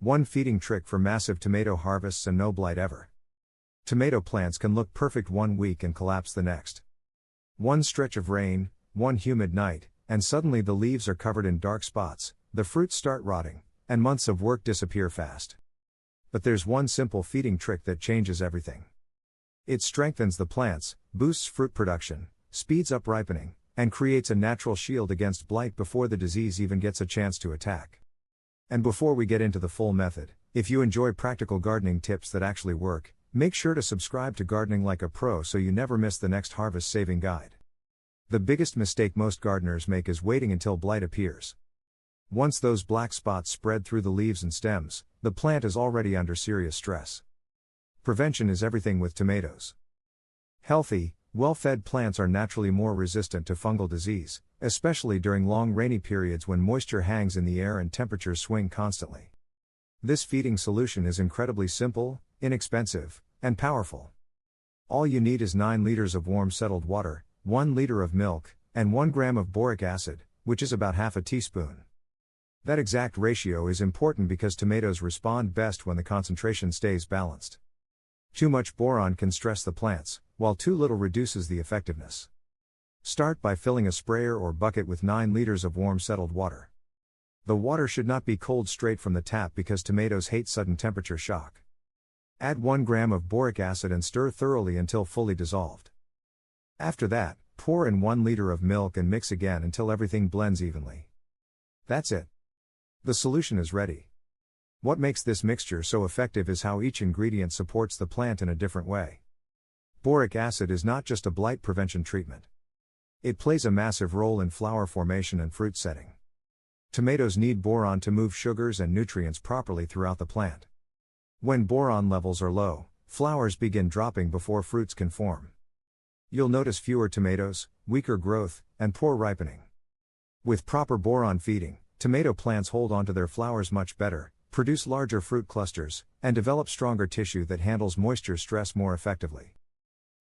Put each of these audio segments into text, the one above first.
One feeding trick for massive tomato harvests and no blight ever. Tomato plants can look perfect one week and collapse the next. One stretch of rain, one humid night, and suddenly the leaves are covered in dark spots, the fruits start rotting, and months of work disappear fast. But there's one simple feeding trick that changes everything. It strengthens the plants, boosts fruit production, speeds up ripening, and creates a natural shield against blight before the disease even gets a chance to attack. And before we get into the full method, if you enjoy practical gardening tips that actually work, make sure to subscribe to Gardening Like a Pro so you never miss the next harvest-saving guide. The biggest mistake most gardeners make is waiting until blight appears. Once those black spots spread through the leaves and stems, the plant is already under serious stress. Prevention is everything with tomatoes. Healthy, well-fed plants are naturally more resistant to fungal disease, especially during long rainy periods when moisture hangs in the air and temperatures swing constantly. This feeding solution is incredibly simple, inexpensive, and powerful. All you need is 9 liters of warm settled water, 1 liter of milk, and 1 gram of boric acid, which is about half a teaspoon. That exact ratio is important because tomatoes respond best when the concentration stays balanced. Too much boron can stress the plants, while too little reduces the effectiveness. Start by filling a sprayer or bucket with 9 liters of warm settled water. The water should not be cold straight from the tap because tomatoes hate sudden temperature shock. Add 1 gram of boric acid and stir thoroughly until fully dissolved. After that, pour in 1 liter of milk and mix again until everything blends evenly. That's it. The solution is ready. What makes this mixture so effective is how each ingredient supports the plant in a different way. Boric acid is not just a blight prevention treatment. It plays a massive role in flower formation and fruit setting. Tomatoes need boron to move sugars and nutrients properly throughout the plant. When boron levels are low, flowers begin dropping before fruits can form. You'll notice fewer tomatoes, weaker growth, and poor ripening. With proper boron feeding, tomato plants hold onto their flowers much better, produce larger fruit clusters, and develop stronger tissue that handles moisture stress more effectively.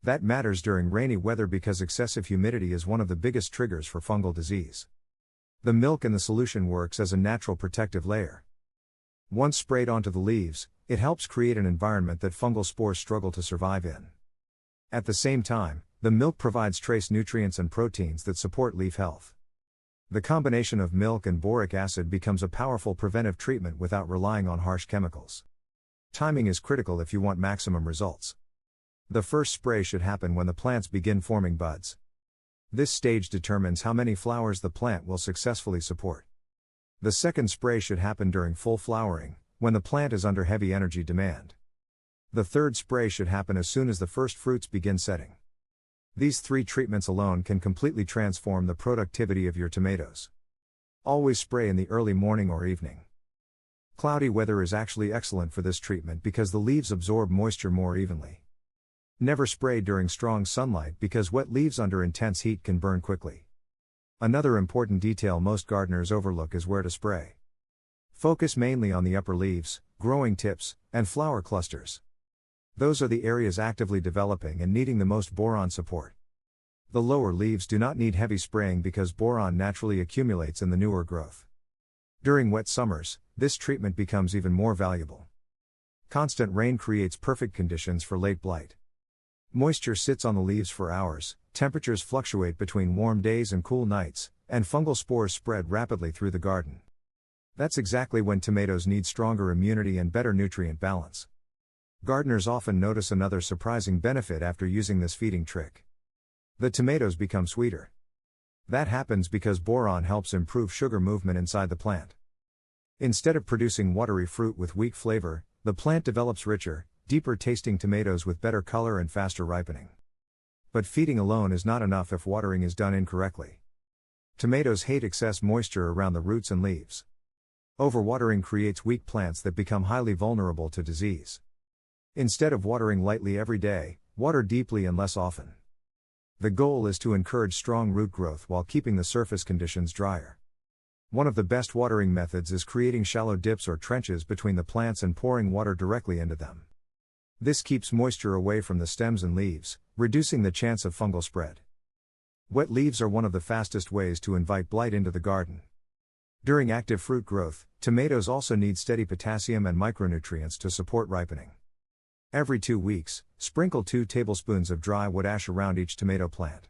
That matters during rainy weather because excessive humidity is one of the biggest triggers for fungal disease. The milk in the solution works as a natural protective layer. Once sprayed onto the leaves, it helps create an environment that fungal spores struggle to survive in. At the same time, the milk provides trace nutrients and proteins that support leaf health. The combination of milk and boric acid becomes a powerful preventive treatment without relying on harsh chemicals. Timing is critical if you want maximum results. The first spray should happen when the plants begin forming buds. This stage determines how many flowers the plant will successfully support. The second spray should happen during full flowering, when the plant is under heavy energy demand. The third spray should happen as soon as the first fruits begin setting. These 3 treatments alone can completely transform the productivity of your tomatoes. Always spray in the early morning or evening. Cloudy weather is actually excellent for this treatment because the leaves absorb moisture more evenly. Never spray during strong sunlight because wet leaves under intense heat can burn quickly. Another important detail most gardeners overlook is where to spray. Focus mainly on the upper leaves, growing tips, and flower clusters. Those are the areas actively developing and needing the most boron support. The lower leaves do not need heavy spraying because boron naturally accumulates in the newer growth. During wet summers, this treatment becomes even more valuable. Constant rain creates perfect conditions for late blight. Moisture sits on the leaves for hours, temperatures fluctuate between warm days and cool nights, and fungal spores spread rapidly through the garden. That's exactly when tomatoes need stronger immunity and better nutrient balance. Gardeners often notice another surprising benefit after using this feeding trick. The tomatoes become sweeter. That happens because boron helps improve sugar movement inside the plant. Instead of producing watery fruit with weak flavor, the plant develops richer, deeper tasting tomatoes with better color and faster ripening. But feeding alone is not enough if watering is done incorrectly. Tomatoes hate excess moisture around the roots and leaves. Overwatering creates weak plants that become highly vulnerable to disease. Instead of watering lightly every day, water deeply and less often. The goal is to encourage strong root growth while keeping the surface conditions drier. One of the best watering methods is creating shallow dips or trenches between the plants and pouring water directly into them. This keeps moisture away from the stems and leaves, reducing the chance of fungal spread. Wet leaves are one of the fastest ways to invite blight into the garden. During active fruit growth, tomatoes also need steady potassium and micronutrients to support ripening. Every 2 weeks, sprinkle 2 tablespoons of dry wood ash around each tomato plant.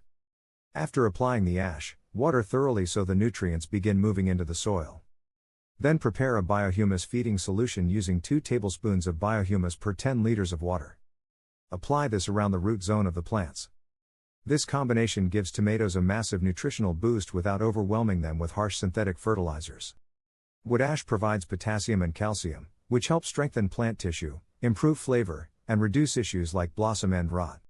After applying the ash, water thoroughly so the nutrients begin moving into the soil. Then prepare a biohumus feeding solution using 2 tablespoons of biohumus per 10 liters of water. Apply this around the root zone of the plants. This combination gives tomatoes a massive nutritional boost without overwhelming them with harsh synthetic fertilizers. Wood ash provides potassium and calcium, which help strengthen plant tissue, improve flavor, and reduce issues like blossom end rot.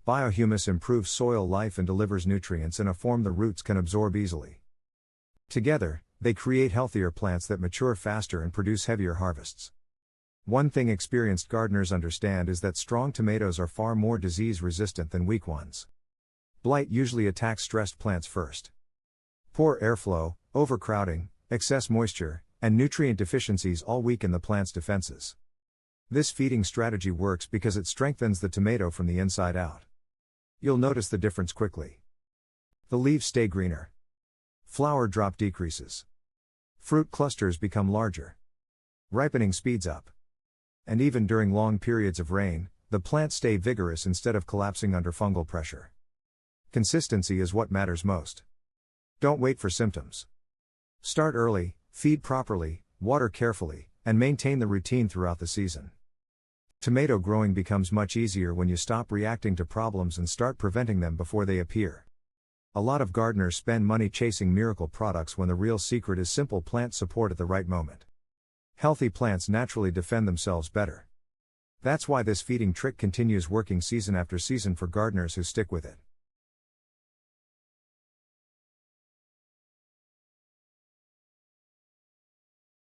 Biohumus improves soil life and delivers nutrients in a form the roots can absorb easily. Together, they create healthier plants that mature faster and produce heavier harvests. One thing experienced gardeners understand is that strong tomatoes are far more disease resistant than weak ones. Blight usually attacks stressed plants first. Poor airflow, overcrowding, excess moisture, and nutrient deficiencies all weaken the plant's defenses. This feeding strategy works because it strengthens the tomato from the inside out. You'll notice the difference quickly. The leaves stay greener. Flower drop decreases. Fruit clusters become larger. Ripening speeds up. And even during long periods of rain, the plants stay vigorous instead of collapsing under fungal pressure. Consistency is what matters most. Don't wait for symptoms. Start early, feed properly, water carefully, and maintain the routine throughout the season. Tomato growing becomes much easier when you stop reacting to problems and start preventing them before they appear. A lot of gardeners spend money chasing miracle products when the real secret is simple plant support at the right moment. Healthy plants naturally defend themselves better. That's why this feeding trick continues working season after season for gardeners who stick with it.